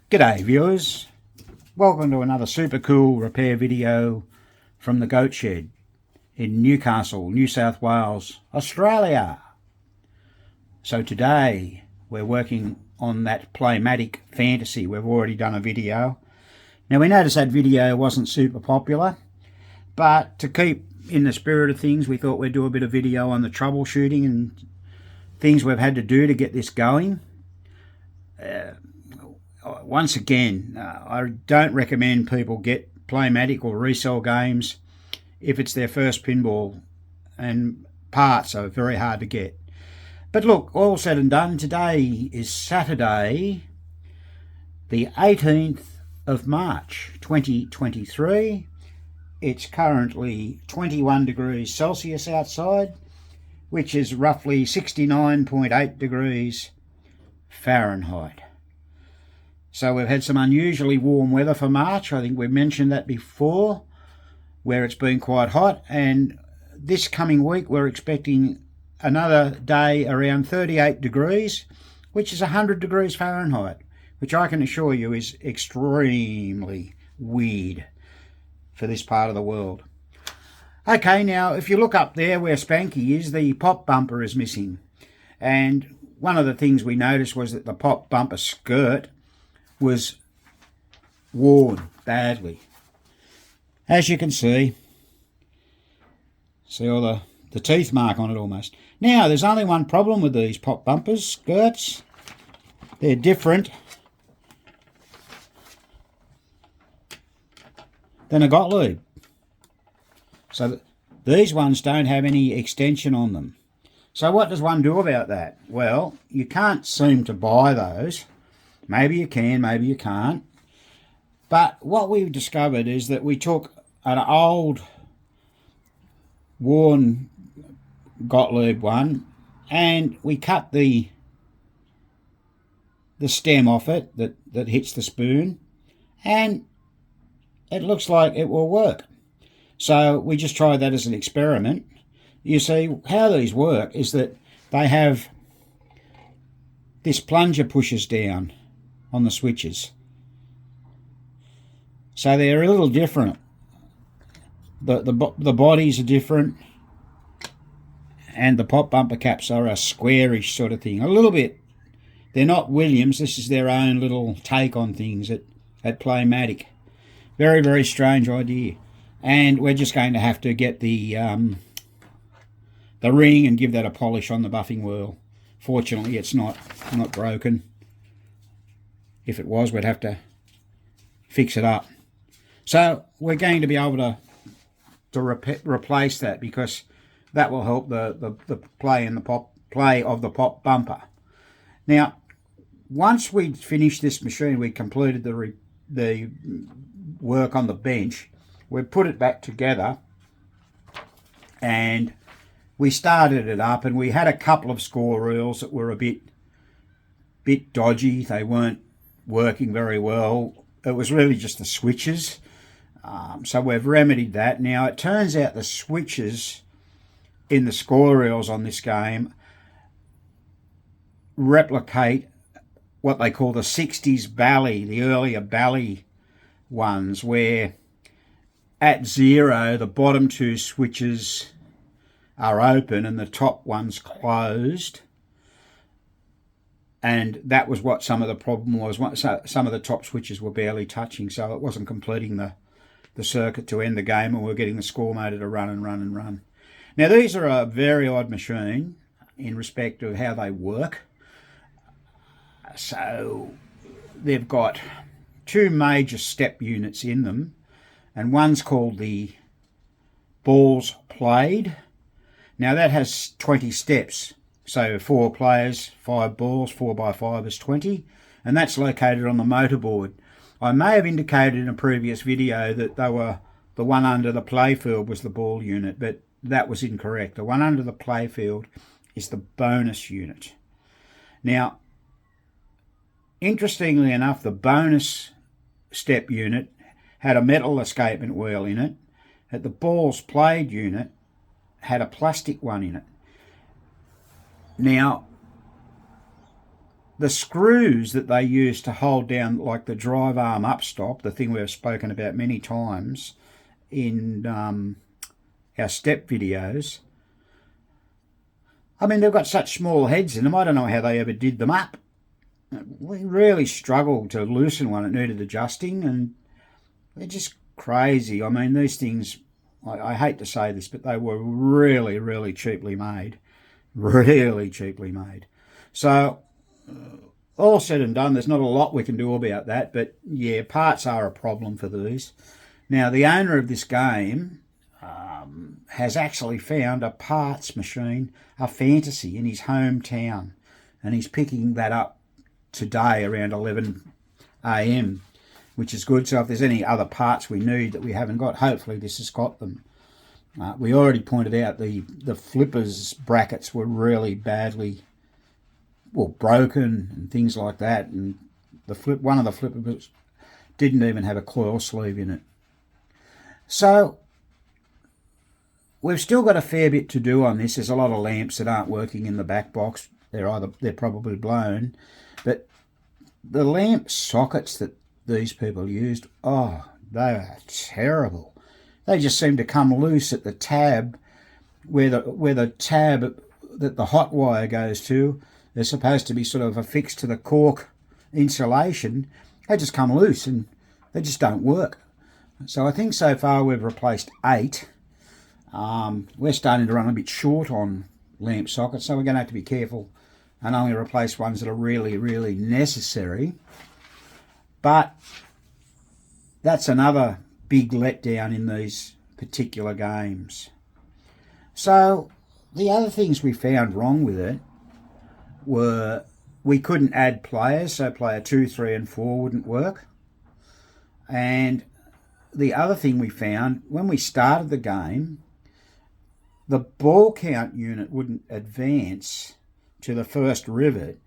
G'day viewers, welcome to another super cool repair video from the Goat Shed in Newcastle, New South Wales, Australia. So today we're working on that Playmatic Fantasy. We've already done a video. Now we noticed that video wasn't super popular, but to keep in the spirit of things we thought we'd do a bit of video on the troubleshooting and things we've had to do to get this going. Once again, I don't recommend people get Playmatic or resell games if it's their first pinball, and parts are very hard to get. But look, all said and done, today is Saturday the 18th of March 2023. It's currently 21 degrees Celsius outside, which is roughly 69.8 degrees Fahrenheit. So we've had some unusually warm weather for March. I think we've mentioned that before, where it's been quite hot. And this coming week we're expecting another day around 38 degrees, which is 100 degrees Fahrenheit, which I can assure you is extremely weird for this part of the world. Okay, now if you look up there where Spanky is, the pop bumper is missing. And one of the things we noticed was that the pop bumper skirt was worn badly. As you can see all the teeth mark on it almost. Now there's only one problem with these pop bumpers skirts. They're different than a Gottlieb. So these ones don't have any extension on them. So what does one do about that? Well, you can't seem to buy those. Maybe you can, maybe you can't. But what we've discovered is that we took an old worn Gottlieb one and we cut the stem off it that hits the spoon, and it looks like it will work. So we just tried that as an experiment. You see, how these work is that they have this plunger pushes down on the switches. So they're a little different. The bodies are different, and the pop bumper caps are a squarish sort of thing. A little bit. They're not Williams. This is their own little take on things at Playmatic. Very, very strange idea. And we're just going to have to get the ring and give that a polish on the buffing wheel. Fortunately, it's not broken. If it was, we'd have to fix it up. So we're going to be able to replace that, because that will help the play and the play of the pop bumper. Now, once we'd finished this machine, we completed the work on the bench. We put it back together and we started it up, and we had a couple of score reels that were a bit dodgy. They weren't working very well. It was really just the switches. So we've remedied that. Now it turns out the switches in the score reels on this game replicate what they call the 60s Bally, the earlier Bally ones, where at 0 the bottom two switches are open and the top one's closed. And that was what some of the problem was. Some of the top switches were barely touching, so it wasn't completing the circuit to end the game, and we're getting the score motor to run and run and run. Now these are a very odd machine in respect of how they work. So they've got two major step units in them, and one's called the balls played. Now that has 20 steps. So 4 players, 5 balls, 4x5 is 20, and that's located on the motorboard. I may have indicated in a previous video that the one under the playfield was the ball unit, but that was incorrect. The one under the playfield is the bonus unit. Now, interestingly enough, the bonus step unit had a metal escapement wheel in it. At the balls played unit had a plastic one in it. Now, the screws that they use to hold down, like the drive arm upstop, the thing we've spoken about many times in our step videos, I mean, they've got such small heads in them. I don't know how they ever did them up. We really struggled to loosen one. It needed adjusting, and they're just crazy. I mean, these things, I hate to say this, but they were really, really cheaply made. Really cheaply made. So, all said and done, there's not a lot we can do about that, but yeah, parts are a problem for these. Now, the owner of this game has actually found a parts machine, a Fantasy, in his hometown, and he's picking that up today around 11 a.m, which is good. So if there's any other parts we need that we haven't got, hopefully this has got them. We already pointed out the flippers brackets were really badly, well, broken and things like that, and one of the flippers didn't even have a coil sleeve in it. So we've still got a fair bit to do on this. There's a lot of lamps that aren't working in the back box. They're probably blown, but the lamp sockets that these people used, oh, they are terrible. They just seem to come loose at the tab where the tab that the hot wire goes to. They're supposed to be sort of affixed to the cork insulation. They just come loose and they just don't work. So I think so far we've replaced 8. We're starting to run a bit short on lamp sockets, so we're going to have to be careful and only replace ones that are really, really necessary. But that's another big letdown in these particular games. So the other things we found wrong with it were we couldn't add players, so player 2, 3 and 4 wouldn't work. And the other thing we found, when we started the game, the ball count unit wouldn't advance to the first rivet,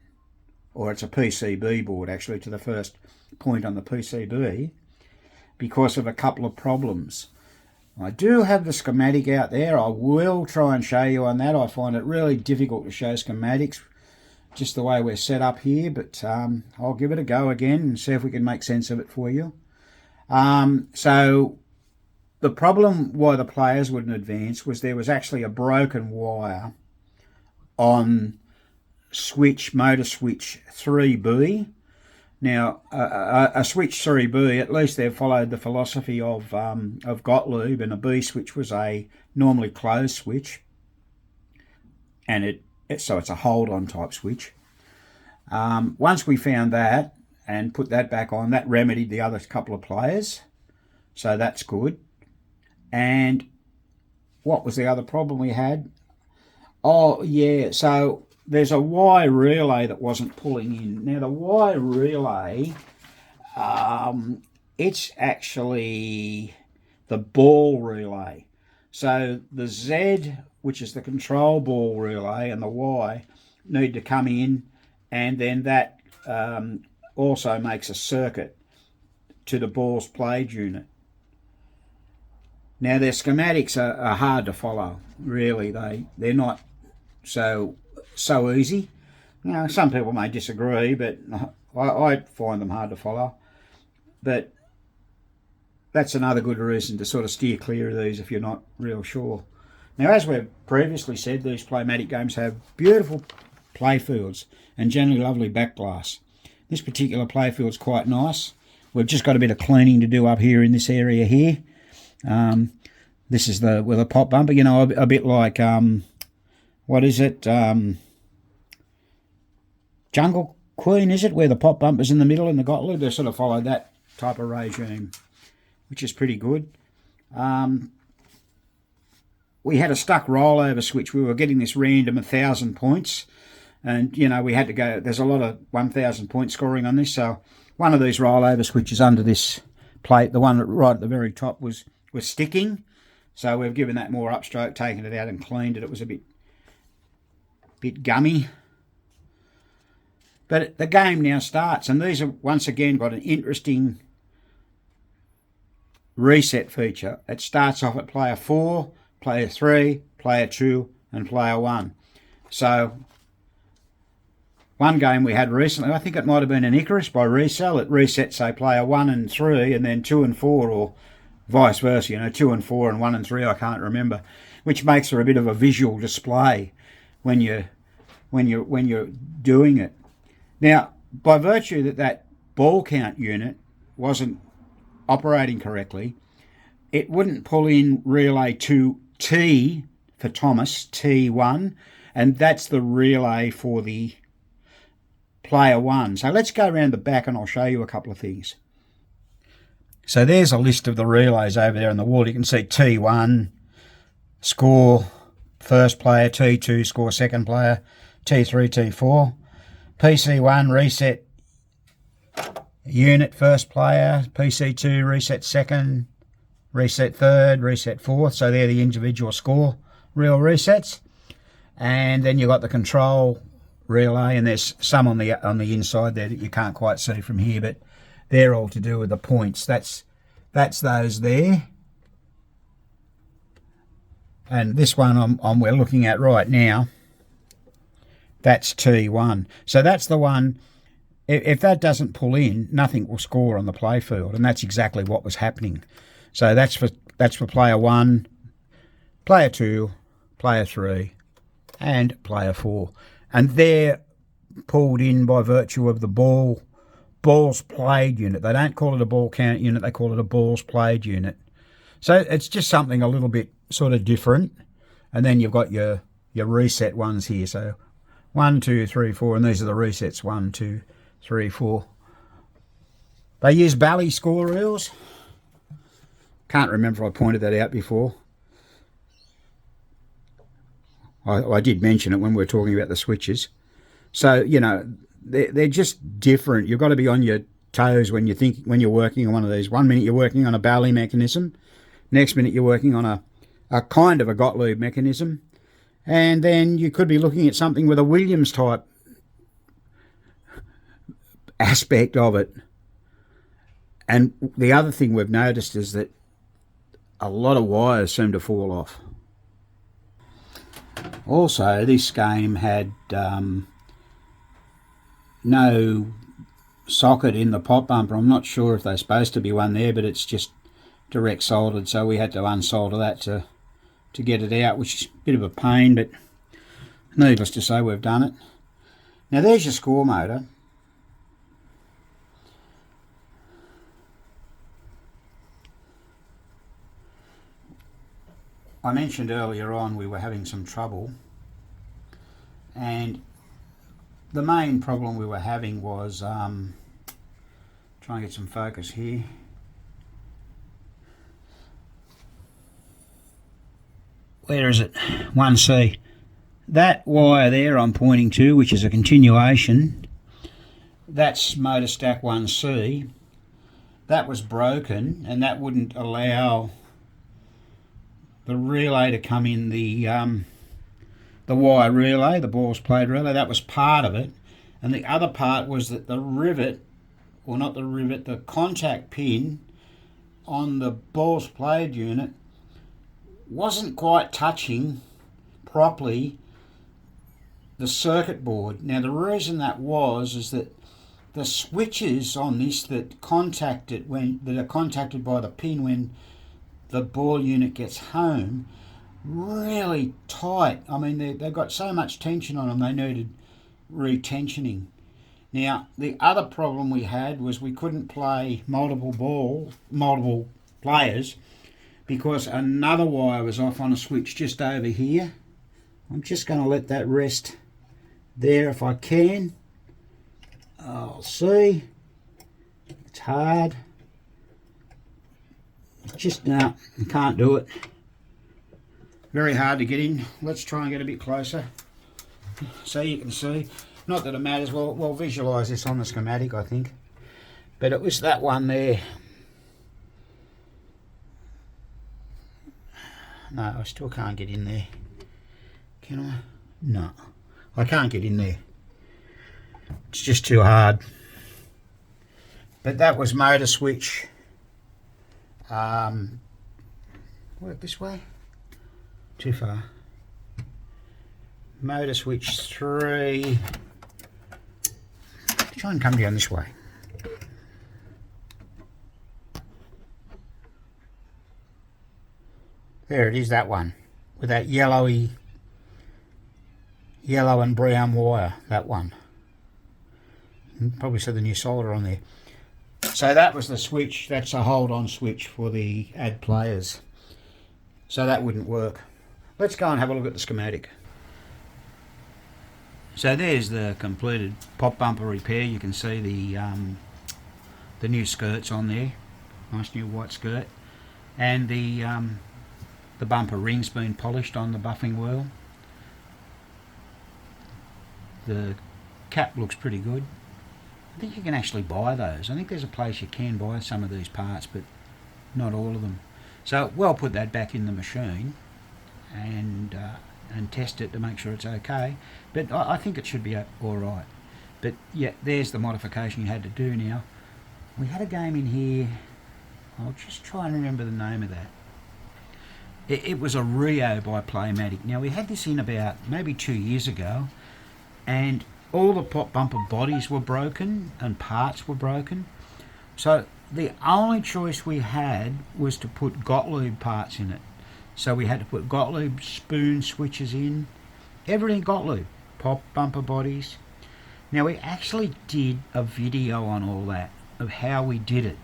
or it's a PCB board actually, to the first point on the PCB, because of a couple of problems. I do have the schematic out there. I will try and show you on that. I find it really difficult to show schematics just the way we're set up here, but I'll give it a go again and see if we can make sense of it for you. So the problem why the players wouldn't advance was there was actually a broken wire on motor switch 3B. Now, a switch 3B, at least they've followed the philosophy of Gottlieb, and a B switch was a normally closed switch, and so it's a hold-on type switch. Once we found that and put that back on, that remedied the other couple of players, so that's good. And what was the other problem we had? Oh, yeah, so there's a Y relay that wasn't pulling in. Now, the Y relay, it's actually the ball relay. So the Z, which is the control ball relay, and the Y need to come in, and then that also makes a circuit to the balls played unit. Now, their schematics are hard to follow, really. They're not so easy. You know, some people may disagree, but I find them hard to follow. But that's another good reason to sort of steer clear of these if you're not real sure. Now, as we've previously said, these Playmatic games have beautiful playfields and generally lovely backglass. This particular playfield's quite nice. We've just got a bit of cleaning to do up here in this area here. This is with a pop bumper, you know, a bit like what is it? Jungle Queen, is it? Where the pop bumper's in the middle and the Gottlieb. They sort of followed that type of regime, which is pretty good. We had a stuck rollover switch. We were getting this random 1,000 points, and you know we had to go. There's a lot of 1,000 point scoring on this, so one of these rollover switches under this plate, the one right at the very top, was sticking. So we've given that more upstroke, taken it out and cleaned it. It was a bit gummy. But the game now starts, and these have once again got an interesting reset feature. It starts off at player 4, player 3, player 2, and player 1. So one game we had recently, I think it might have been an Icarus by Resell. It resets, say, player 1 and 3, and then 2 and 4, or vice versa, you know, 2 and 4 and 1 and 3, I can't remember, which makes for a bit of a visual display when you're doing it. Now, by virtue that that ball count unit wasn't operating correctly, it wouldn't pull in relay 2T for Thomas, T1, and that's the relay for the player 1. So let's go around the back and I'll show you a couple of things. So there's a list of the relays over there on the wall. You can see T1, score first player, T2, score second player, T3, T4. PC1, reset unit first player, PC2, reset second, reset third, reset fourth. So they're the individual score real resets. And then you've got the control relay, and there's some on the inside there that you can't quite see from here, but they're all to do with the points. That's those there. And this one we're looking at right now, that's T1. So that's the one, if that doesn't pull in, nothing will score on the play field, and that's exactly what was happening. So that's for player 1, player 2, player 3, and player 4. And they're pulled in by virtue of the balls played unit. They don't call it a ball count unit, they call it a balls played unit. So it's just something a little bit sort of different. And then you've got your reset ones here. So 1, 2, 3, 4, and these are the resets, 1, 2, 3, 4. They use Bally score reels. Can't remember if I pointed that out before. I did mention it when we were talking about the switches. So, you know, they're just different. You've got to be on your toes when you're working on one of these. 1 minute you're working on a Bally mechanism. Next minute you're working on a kind of a Gottlieb mechanism. And then you could be looking at something with a Williams type aspect of it. And the other thing we've noticed is that a lot of wires seem to fall off. Also, this game had no socket in the pop bumper. I'm not sure if there's supposed to be one there, but it's just direct soldered, so we had to unsolder that to get it out, which is a bit of a pain, but needless to say, we've done it. Now there's your score motor. I mentioned earlier on we were having some trouble, and the main problem we were having was trying to get some focus here. Where is it? 1C. That wire there I'm pointing to, which is a continuation, that's motor stack 1C. That was broken, and that wouldn't allow the relay to come in, the wire relay, the balls played relay. That was part of it, and the other part was that the rivet, or not the rivet, the contact pin on the balls played unit wasn't quite touching properly the circuit board. Now the reason that was is that the switches on this that are contacted by the pin when the ball unit gets home, really tight. I mean, they've got so much tension on them, they needed retensioning. Now, the other problem we had was we couldn't play multiple players because another wire was off on a switch just over here. I'm just going to let that rest there if I can. I'll see. It's hard. Just no, can't do it. Very hard to get in. Let's try and get a bit closer so you can see. Not that it matters. We'll visualise this on the schematic, I think. But it was that one there. No, I still can't get in there. Can I? No, I can't get in there. It's just too hard. But that was motor switch. Work this way. Too far. Motor switch 3. Try and come down this way. There it is, that one, with that yellow and brown wire, that one. You can probably see the new solder on there. So that was the switch, that's a hold-on switch for the add players. So that wouldn't work. Let's go and have a look at the schematic. So there's the completed pop bumper repair. You can see the new skirts on there, nice new white skirt, and the bumper ring's been polished on the buffing wheel. The cap looks pretty good. I think you can actually buy those. I think there's a place you can buy some of these parts, but not all of them. So we'll put that back in the machine and test it to make sure it's okay. But I think it should be all right. But yeah, there's the modification you had to do now. We had a game in here. I'll just try and remember the name of that. It was a Rio by Playmatic. Now we had this in about maybe 2 years ago, and all the pop bumper bodies were broken and parts were broken. So the only choice we had was to put Gottlieb parts in it. So we had to put Gottlieb spoon switches in, everything Gottlieb, pop bumper bodies. Now we actually did a video on all that, of how we did it.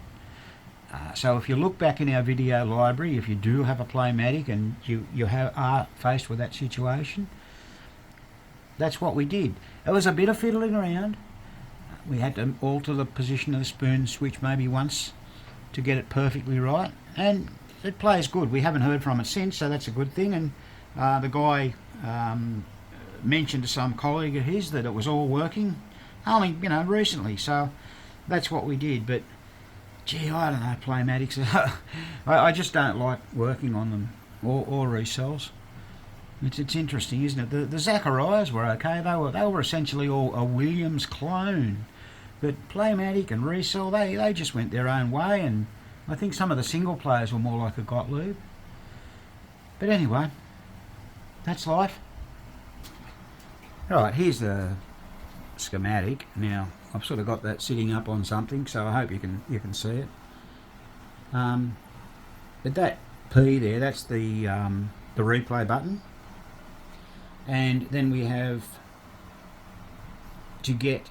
So if you look back in our video library, if you do have a Playmatic and you are faced with that situation, that's what we did. It was a bit of fiddling around. We had to alter the position of the spoon switch maybe once to get it perfectly right, and it plays good. We haven't heard from it since, so that's a good thing. And the guy mentioned to some colleague of his that it was all working, only recently. So that's what we did. But gee, I don't know, Playmatics. I just don't like working on them or resells. It's interesting, isn't it? The Zacharias were okay. They were essentially all a Williams clone, but Playmatic and resell, they just went their own way, and I think some of the single players were more like a Gottlieb. But anyway, that's life. Right, here's the schematic. Now I've sort of got that sitting up on something, so I hope you can see it. But that P there, that's the replay button. And then we have to get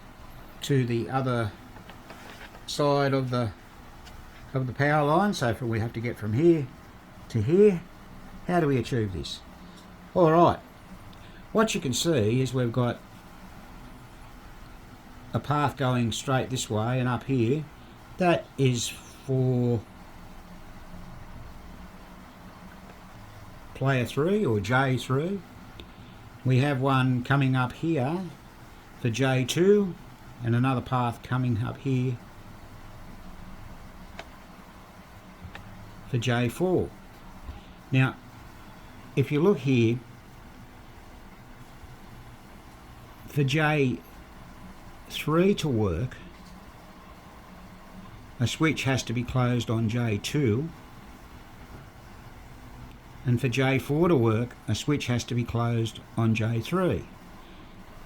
to the other side of the power line. So we have to get from here to here. How do we achieve this? All right. What you can see is we've got a path going straight this way, and up here, that is for player 3 or J3. We have one coming up here for J2 and another path coming up here for J4. Now, if you look here, for J3 to work, a switch has to be closed on J2, and for J4 to work, a switch has to be closed on J3.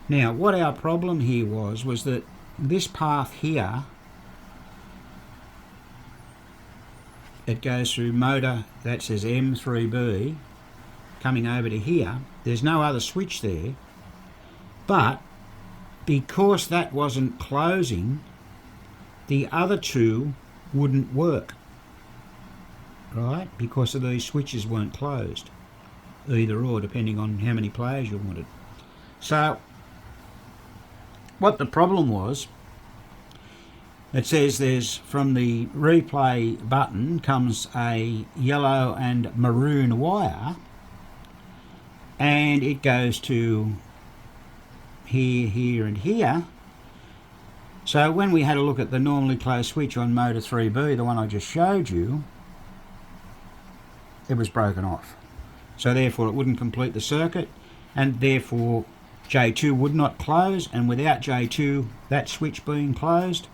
Now, what our problem here was that this path here, it goes through motor that says M3B, coming over to here. There's no other switch there, but because that wasn't closing, the other two wouldn't work. Right, because of these switches weren't closed, either or, depending on how many players you wanted. So what the problem was, it says there's, from the replay button comes a yellow and maroon wire, and it goes to here, here and here. So when we had a look at the normally closed switch on motor 3B, the one I just showed you, it was broken off. So therefore it wouldn't complete the circuit, and therefore J2 would not close, and without J2, that switch being closed,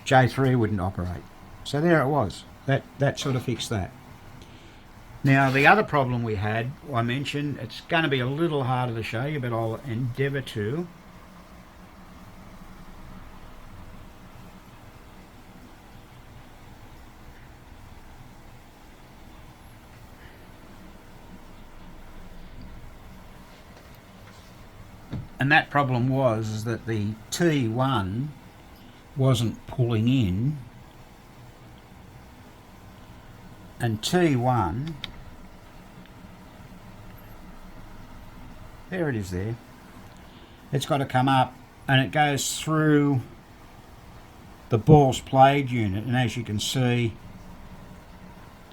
J3 wouldn't operate. So there it was. That sort of fixed that. Now the other problem we had, I mentioned, it's going to be a little harder to show you, but I'll endeavour to. And that problem was that the T1 wasn't pulling in, and T1, there it is there, it's got to come up and it goes through the balls played unit, and as you can see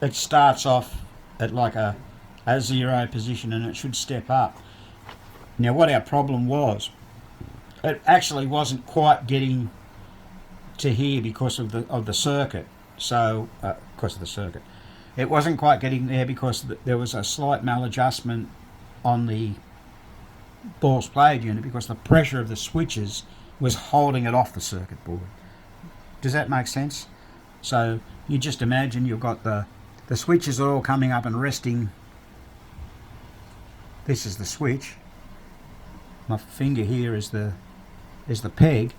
it starts off at like a 0 position and it should step up. Now what our problem was, it actually wasn't quite getting to here because of the circuit. So because of the circuit, it wasn't quite getting there because there was a slight maladjustment on the balls played unit because the pressure of the switches was holding it off the circuit board. Does that make sense? So you just imagine you've got the switches are all coming up and resting. This is the switch. My finger here is the peg,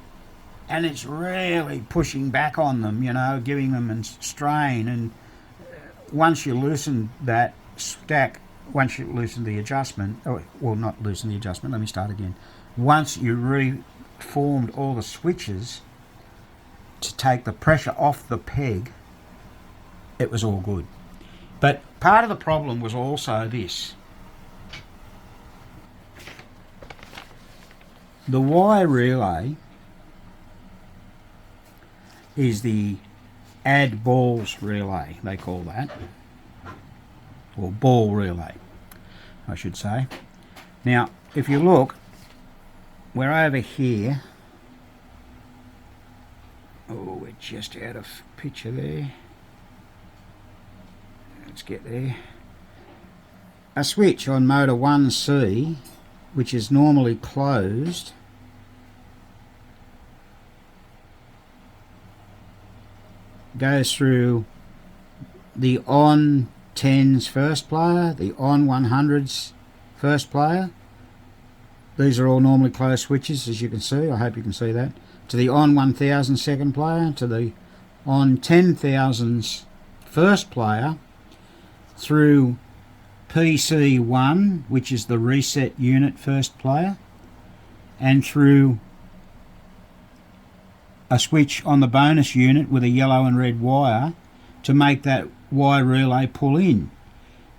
and it's really pushing back on them, you know, giving them a strain. And once you loosen that stack, once you loosen the adjustment, well, not loosen the adjustment, let me start again. Once you reformed all the switches to take the pressure off the peg, it was all good. But part of the problem was also this. The Y relay is the add balls relay, they call that, or ball relay, I should say. Now, if you look, we're over here. Oh, we're just out of picture there. Let's get there. A switch on motor 1C, which is normally closed, goes through the on 10's first player, the on 100's first player. These are all normally closed switches, as you can see. I hope you can see that. To the on 1000 second player, to the on 10,000's first player, through PC1, which is the reset unit first player, and through a switch on the bonus unit with a yellow and red wire to make that Y relay pull in.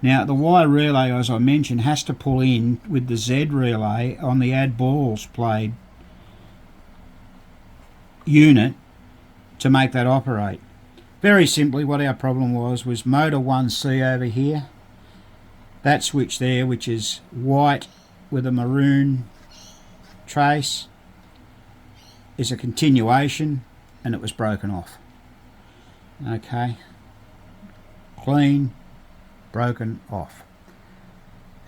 Now the Y relay, as I mentioned, has to pull in with the Z relay on the add balls played unit to make that operate. Very simply, what our problem was motor 1C over here, that switch there, which is white with a maroon trace, is a continuation, and it was broken off. Okay, clean, broken off.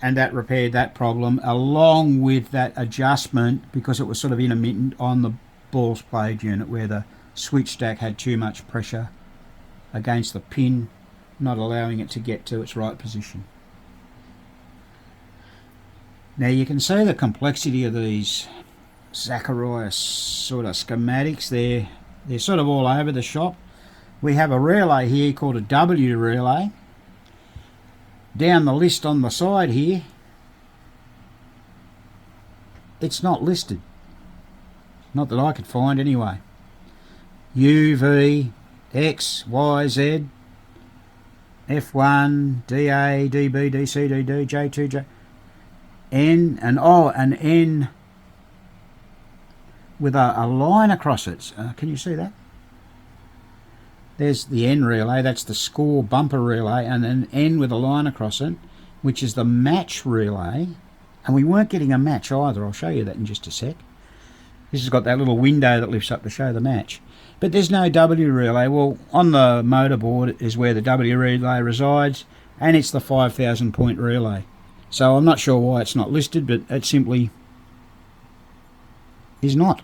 And that repaired that problem, along with that adjustment, because it was sort of intermittent on the balls played unit where the switch stack had too much pressure against the pin, not allowing it to get to its right position. Now you can see the complexity of these Zacharias sort of schematics. They're sort of all over the shop. We have a relay here called a W relay. Down the list on the side here, it's not listed. Not that I could find anyway. U, V, X, Y, Z, F1, DA, DB, DC, DD, J2, J, N, and an N with a line across it. Can you see that? There's the N relay, that's the score bumper relay, and an N with a line across it, which is the match relay. And we weren't getting a match either. I'll show you that in just a sec. This has got that little window that lifts up to show the match. But there's no W relay. Well, on the motorboard is where the W relay resides, and it's the 5,000 point relay. So I'm not sure why it's not listed, but it simply is not.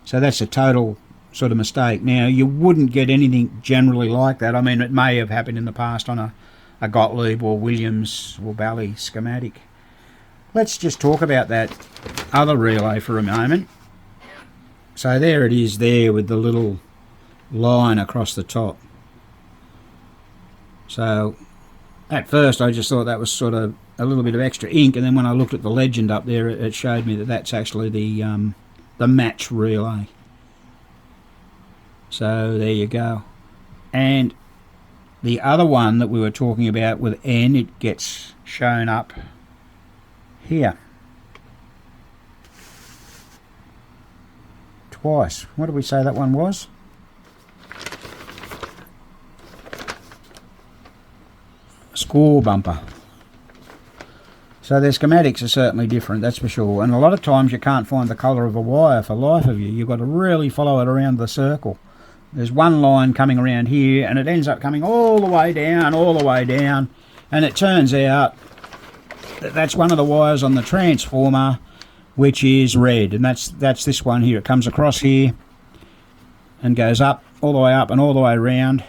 So that's a total sort of mistake. Now, you wouldn't get anything generally like that. I mean, it may have happened in the past on a Gottlieb or Williams or Bally schematic. Let's just talk about that other relay for a moment. So there it is there with the little line across the top. So at first I just thought that was sort of a little bit of extra ink, and then when I looked at the legend up there, it showed me that that's actually the match relay. So there you go. And the other one that we were talking about with N, it gets shown up here twice. What did we say that one was? Score bumper. So their schematics are certainly different, that's for sure. And a lot of times you can't find the colour of a wire for life of you. You've got to really follow it around the circle. There's one line coming around here, and it ends up coming all the way down, and it turns out that that's one of the wires on the transformer, which is red, and that's this one here. It comes across here and goes up, all the way up and all the way around,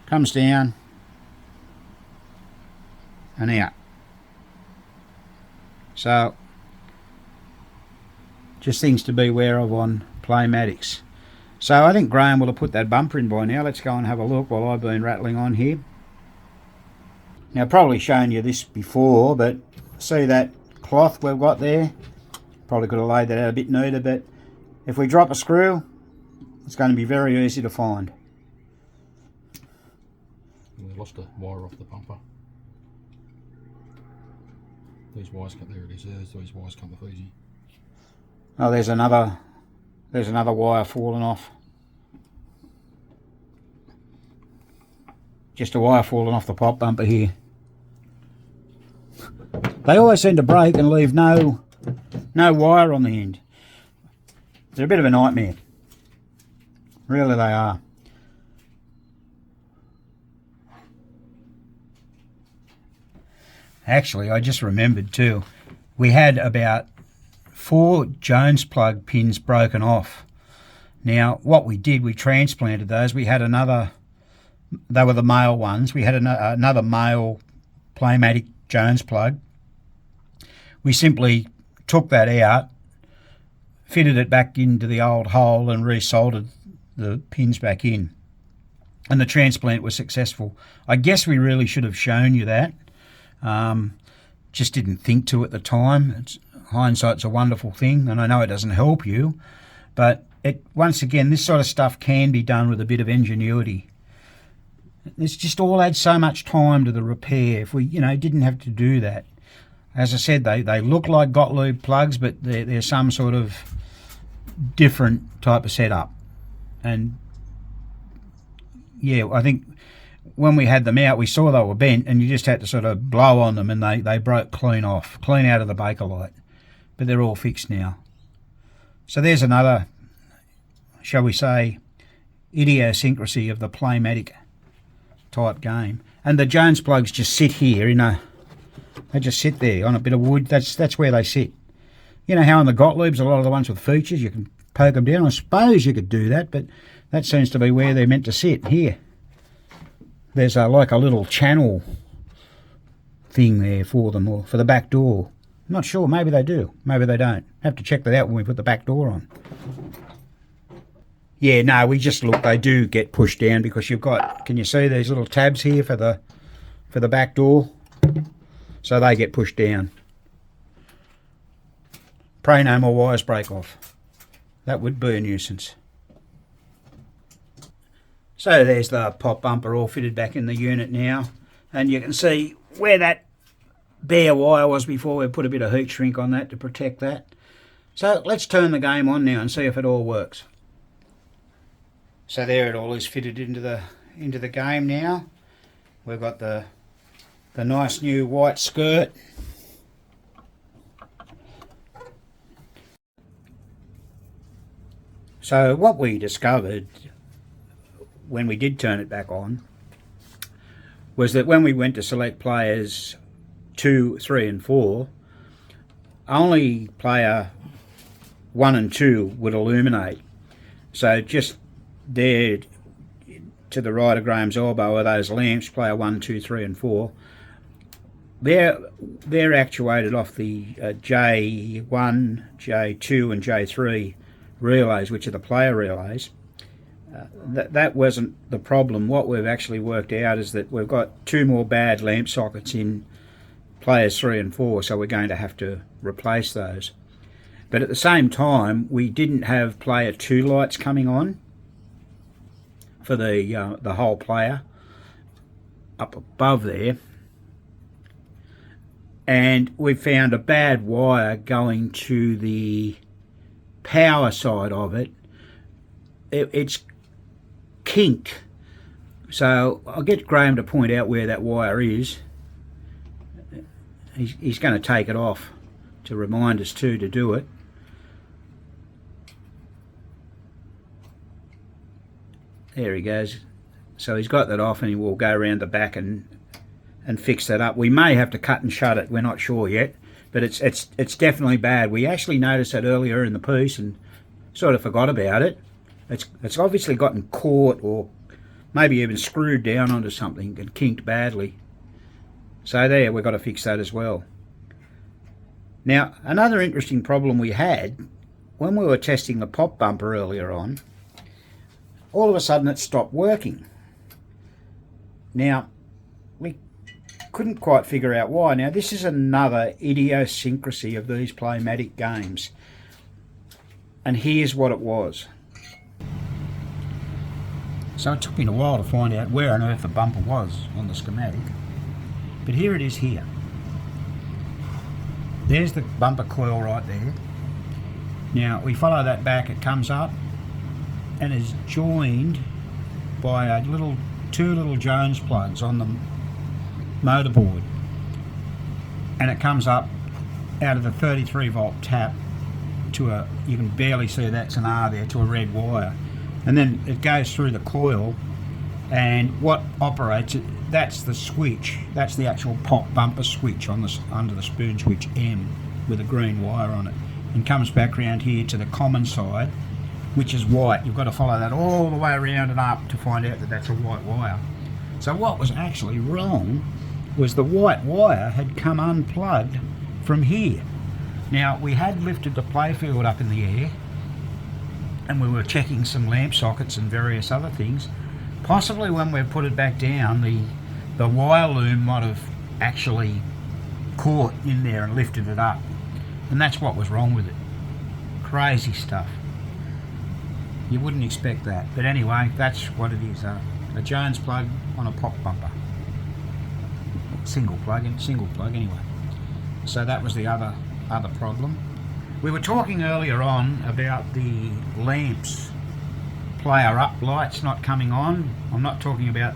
comes down and out. So just things to be aware of on Playmatics. So I think Graham will have put that bumper in by now. Let's go and have a look while I've been rattling on here. Now, I've probably shown you this before, but see that cloth we've got there? Probably could have laid that out a bit neater, but if we drop a screw, it's going to be very easy to find. We lost a wire off the bumper. These wires come, there it is, these wires come off easy. Oh, there's another wire falling off. Just a wire falling off the pop bumper here. They always seem to break and leave no wire on the end. They're a bit of a nightmare. Really they are. Actually, I just remembered too, we had about 4 Jones plug pins broken off. Now, what we did, we transplanted those. We had another, they were the male ones. We had another male Playmatic Jones plug. We simply took that out, fitted it back into the old hole and resoldered the pins back in. And the transplant was successful. I guess we really should have shown you that. Just didn't think to at the time. Hindsight's a wonderful thing, and I know it doesn't help you, but once again, this sort of stuff can be done with a bit of ingenuity. It's just all adds so much time to the repair. If we, didn't have to do that. As I said, they look like Gottlieb plugs, but they're some sort of different type of setup. And yeah, I think when we had them out, we saw they were bent, and you just had to sort of blow on them, and they broke clean off, clean out of the Bakelite. But they're all fixed now. So there's another, shall we say, idiosyncrasy of the Playmatic type game. And the Jones plugs just sit here they just sit there on a bit of wood. That's where they sit. You know how on the Gottliebs, a lot of the ones with features, you can poke them down. I suppose you could do that, but that seems to be where they're meant to sit, here. There's like a little channel thing there for them, or for the back door. I'm not sure, maybe they do, maybe they don't. Have to check that out when we put the back door on. Yeah, no, we just look, they do get pushed down because you've got, can you see these little tabs here for the back door? So they get pushed down. Pray no more wires break off. That would be a nuisance. So there's the pop bumper all fitted back in the unit now, and you can see where that bare wire was before. We put a bit of heat shrink on that to protect that. So let's turn the game on now and see if it all works. So there it all is fitted into the game now. We've got the nice new white skirt. So what we discovered when we did turn it back on was that when we went to select players 2, 3 and 4, only player 1 and 2 would illuminate. So just there to the right of Graham's elbow are those lamps, player 1, 2, 3 and 4. They're actuated off the J1, J2 and J3 relays, which are the player relays. That wasn't the problem. What we've actually worked out is that we've got 2 more bad lamp sockets in players 3 and 4, so we're going to have to replace those. But at the same time, we didn't have player 2 lights coming on for the whole player up above there, and we found a bad wire going to the power side of it. It's kinked, so I'll get Graham to point out where that wire is. He's going to take it off to remind us to do it. There he goes. So he's got that off, and he will go around the back and fix that up. We may have to cut and shut it, we're not sure yet, but it's definitely bad. We actually noticed that earlier in the piece and sort of forgot about it. It's obviously gotten caught, or maybe even screwed down onto something and kinked badly. So there, we've got to fix that as well. Now, another interesting problem we had when we were testing the pop bumper earlier on, all of a sudden it stopped working. Now, we couldn't quite figure out why. Now, this is another idiosyncrasy of these Playmatic games. And here's what it was. So it took me a while to find out where on earth the bumper was on the schematic. But here it is here. There's the bumper coil right there. Now, we follow that back, it comes up and is joined by two little Jones plugs on the motor board, and it comes up out of the 33 volt tap to a, you can barely see that's an R there, to a red wire, and then it goes through the coil, and what operates it, that's the switch, that's the actual pop bumper switch on the under the spoon switch M with a green wire on it, and comes back around here to the common side, which is white. You've got to follow that all the way around and up to find out that that's a white wire. So what was actually wrong was the white wire had come unplugged from here. Now, we had lifted the playfield up in the air, and we were checking some lamp sockets and various other things. Possibly when we put it back down, the wire loom might have actually caught in there and lifted it up, and that's what was wrong with it. Crazy stuff. You wouldn't expect that, but anyway, that's what it is. A Jones plug on a pop bumper. Single plug anyway. So that was the other problem. We were talking earlier on about the lamps, player up lights not coming on. I'm not talking about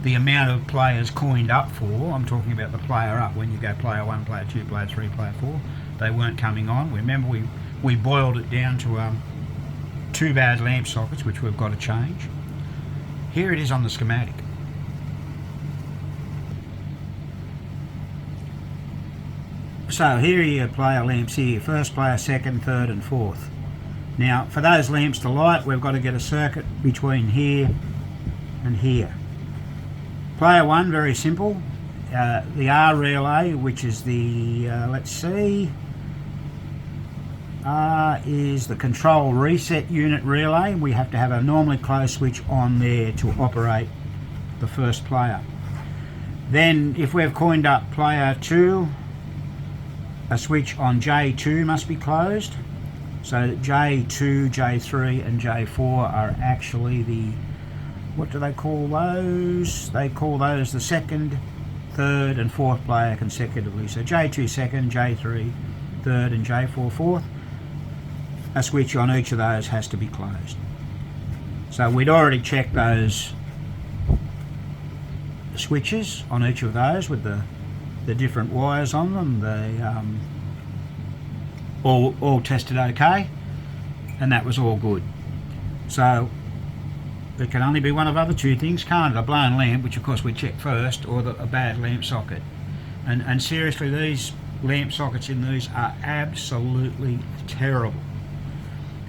the amount of players coined up for. I'm talking about the player up. When you go player 1, player 2, player 3, player 4, they weren't coming on. Remember, we boiled it down to 2 bad lamp sockets, which we've got to change. Here it is on the schematic. So here are your player lamps here, first player, second, third and fourth. Now, for those lamps to light, we've got to get a circuit between here and here. Player 1, very simple. The R relay, which is the, let's see, R is the control reset unit relay. We have to have a normally closed switch on there to operate the first player. Then, if we've coined up player 2, a switch on J2 must be closed, so that J2, J3 and J4 are actually the, what do they call those? They call those the second, third and fourth player consecutively. So J2 second, J3 third and J4 fourth. A switch on each of those has to be closed. So we'd already checked those switches on each of those with the different wires on them. They all tested okay, and that was all good. So it can only be one of other two things, can't it? A blown lamp, which of course we checked first, or a bad lamp socket. And seriously, these lamp sockets in these are absolutely terrible.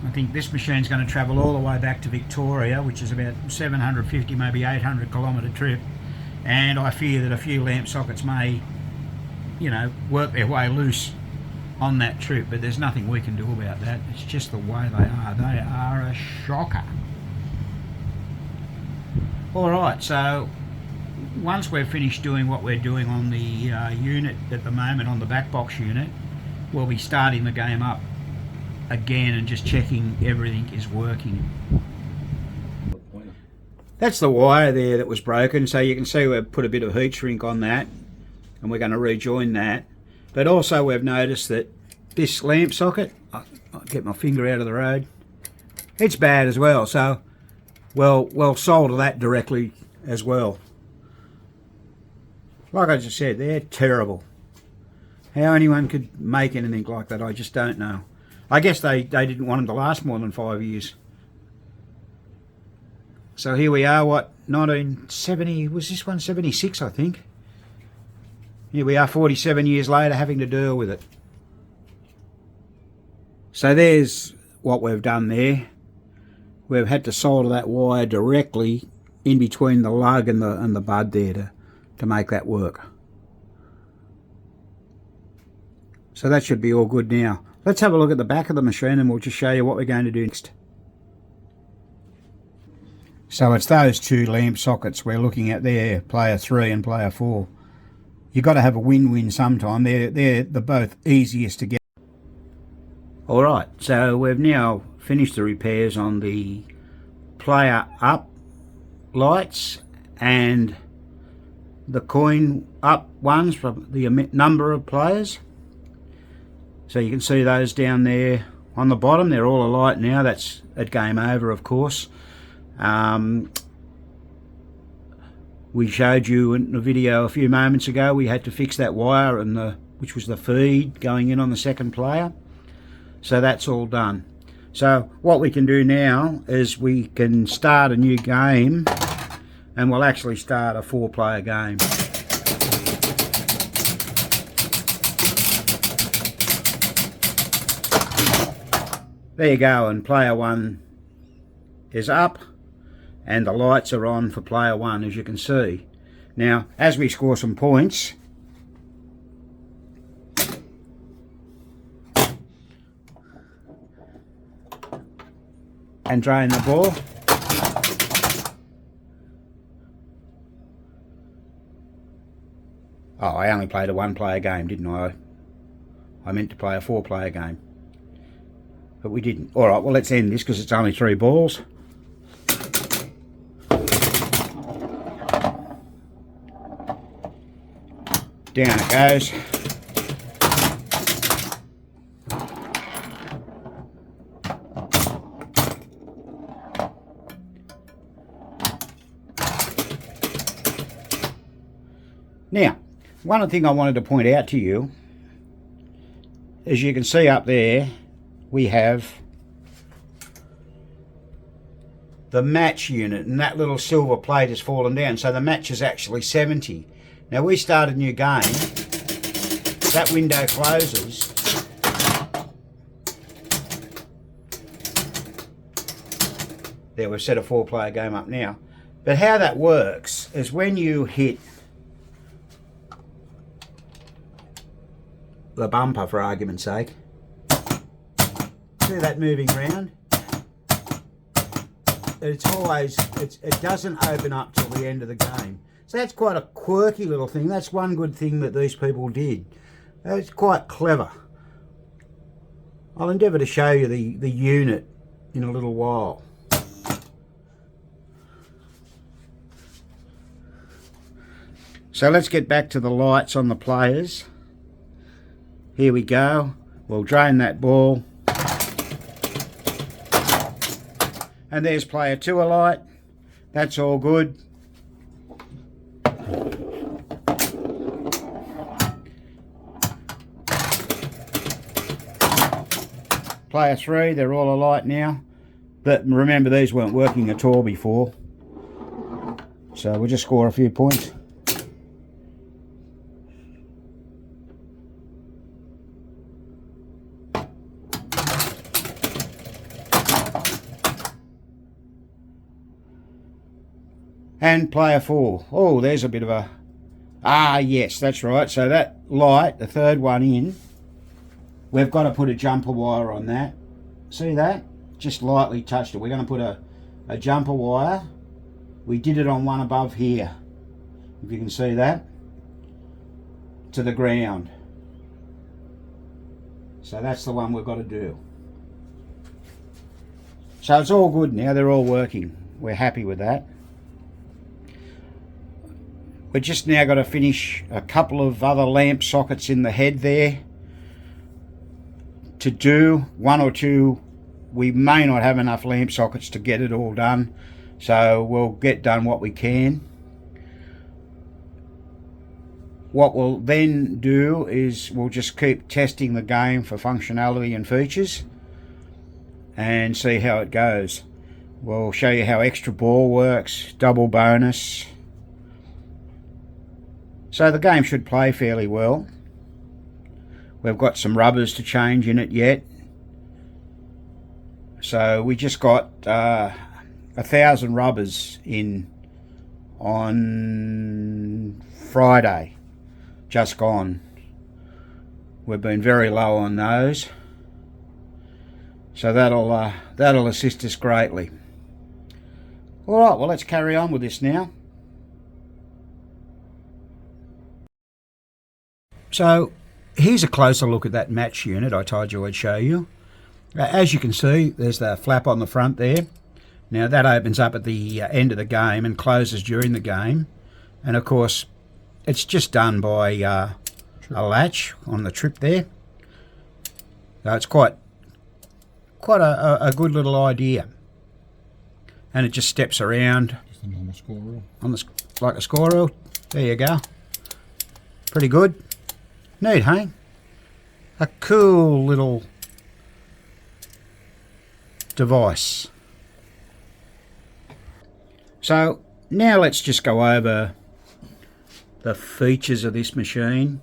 I think this machine's going to travel all the way back to Victoria, which is about 750, maybe 800 kilometre trip, and I fear that a few lamp sockets may, work their way loose on that trip, but there's nothing we can do about that. It's just the way they are. They are a shocker. Alright, so once we've finished doing what we're doing on the unit at the moment, on the back box unit, we'll be starting the game up again and just checking everything is working. That's the wire there that was broken, so you can see we've put a bit of heat shrink on that and we're going to rejoin that. But also we've noticed that this lamp socket, I'll get my finger out of the road, it's bad as well, so we'll solder that directly as well. Like I just said, they're terrible. How anyone could make anything like that, I just don't know. I guess they didn't want them to last more than 5 years. So here we are, what, 1970, was this one 76, I think? Here we are 47 years later having to deal with it. So there's what we've done there. We've had to solder that wire directly in between the lug and the bud there to make that work. So that should be all good now. Let's have a look at the back of the machine and we'll just show you what we're going to do next. So it's those two lamp sockets we're looking at there, player 3 and player 4. You've got to have a win-win sometime. They're the both easiest to get. Alright, so we've now finished the repairs on the player up lights and the coin up ones for the number of players. So you can see those down there on the bottom. They're all alight now. That's at game over, of course. We showed you in the video a few moments ago we had to fix that wire and which was the feed going in on the second player. So that's all done. So what we can do now is we can start a new game and we'll actually start a 4-player game. There you go, and player 1 is up and the lights are on for player 1, as you can see. Now as we score some points, and drain the ball, oh, I only played a 1-player game, didn't I? I meant to play a 4-player game, but we didn't. Alright, well let's end this because it's only 3 balls. Down it goes. Now, one thing I wanted to point out to you, as you can see up there, we have the match unit, and that little silver plate has fallen down, so the match is actually 70. Now we start a new game, that window closes, there we've set a 4-player game up now, but how that works is when you hit the bumper, for argument's sake, see that moving round? It's always, it doesn't open up till the end of the game. So that's quite a quirky little thing. That's one good thing that these people did. It's quite clever. I'll endeavour to show you the unit in a little while. So let's get back to the lights on the players. Here we go. We'll drain that ball. And there's player 2 alight. That's all good. Player 3, they're all alight now. But remember, these weren't working at all before. So we'll just score a few points. And player 4. Oh, there's a bit of a... Ah, yes, that's right. So that light, the third one in, we've got to put a jumper wire on that. See that? Just lightly touched it. We're going to put a jumper wire. We did it on one above here. if you can see that, to the ground. So that's the one we've got to do. So it's all good now, they're all working. We're happy with that. We've just now got to finish a couple of other lamp sockets in the head there to do. One or two, we may not have enough lamp sockets to get it all done, so we'll get done what we can. What we'll then do is we'll just keep testing the game for functionality and features and see how it goes. We'll show you how extra ball works, double bonus. So the game should play fairly well. We've got some rubbers to change in it yet. So we just got 1,000 rubbers in on Friday, just gone. We've been very low on those. So that'll assist us greatly. Alright, well let's carry on with this now. So here's a closer look at that match unit I told you I'd show you. As you can see, there's the flap on the front there. Now that opens up at the end of the game and closes during the game. And of course, it's just done by a latch on the trip there. So it's quite a good little idea. And it just steps around. Just a normal score reel. Like a score reel. There you go. Pretty good. Neat, hey? A cool little device. So now let's just go over the features of this machine.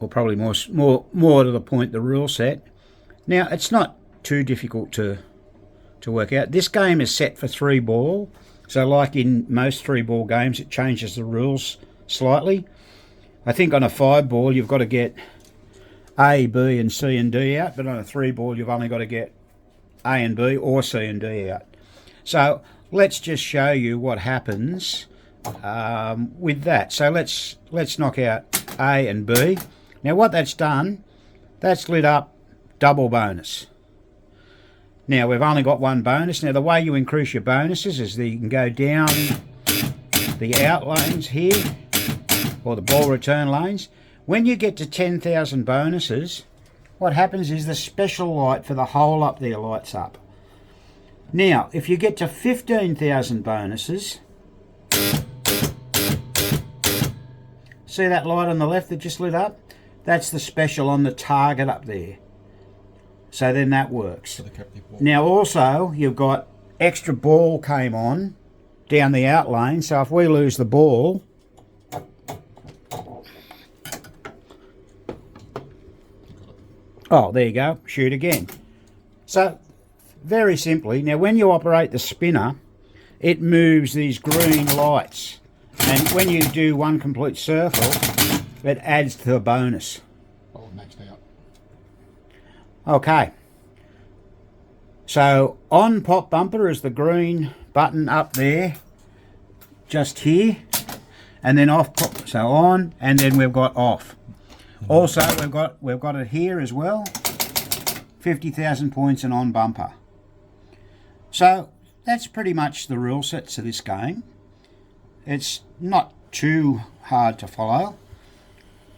Or probably more to the point, the rule set. Now it's not too difficult to work out. This game is set for 3 ball, so like in most 3 ball games it changes the rules slightly. I think on a 5 ball you've got to get A, B and C and D out, but on a 3 ball you've only got to get A and B or C and D out. So let's just show you what happens with that. So let's knock out A and B. Now what that's done, that's lit up double bonus. Now we've only got 1 bonus. Now the way you increase your bonuses is that you can go down the out lanes here, or the ball return lanes. When you get to 10,000 bonuses, what happens is the special light for the hole up there lights up. Now if you get to 15,000 bonuses, see that light on the left that just lit up? That's the special on the target up there. So then that works. Now also you've got extra ball came on down the out lane, so if we lose the ball, oh there you go, shoot again. So very simply, now when you operate the spinner, it moves these green lights, and when you do 1 complete circle it adds to the bonus. Oh, maxed out. Okay, so on pop bumper is the green button up there, just here, and then off pop, so on, and then we've got off. Also we've got it here as well, 50,000 points and on bumper. So that's pretty much the rule sets of this game. It's not too hard to follow,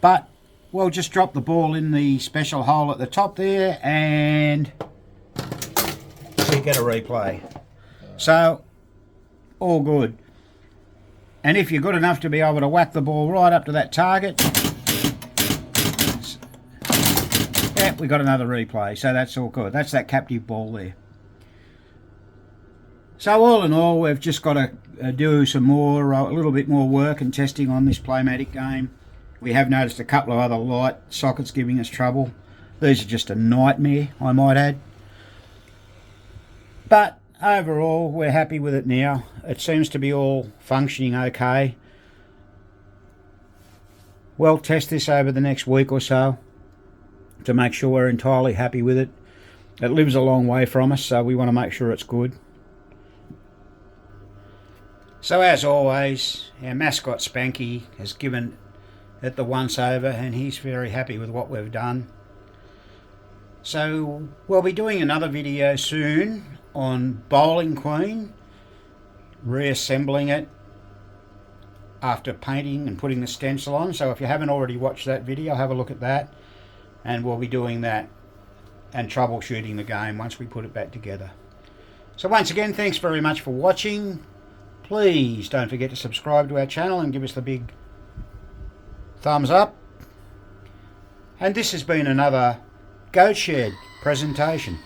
but we'll just drop the ball in the special hole at the top there and we get a replay. So all good. And if you're good enough to be able to whack the ball right up to that target, yeah, we got another replay. So that's all good. That's that captive ball there. So all in all, we've just got to do some more, a little bit more work and testing on this Playmatic game. We have noticed a couple of other light sockets giving us trouble. These are just a nightmare, I might add. But overall, we're happy with it now. It seems to be all functioning okay. We'll test this over the next week or so to make sure we're entirely happy with it. It lives a long way from us, so we want to make sure it's good. So as always, our mascot Spanky has given it the once over and he's very happy with what we've done. So we'll be doing another video soon on Bowling Queen, reassembling it after painting and putting the stencil on. So if you haven't already watched that video, have a look at that, and we'll be doing that and troubleshooting the game once we put it back together. So once again, thanks very much for watching. Please don't forget to subscribe to our channel and give us the big thumbs up. And this has been another Goat Shed presentation.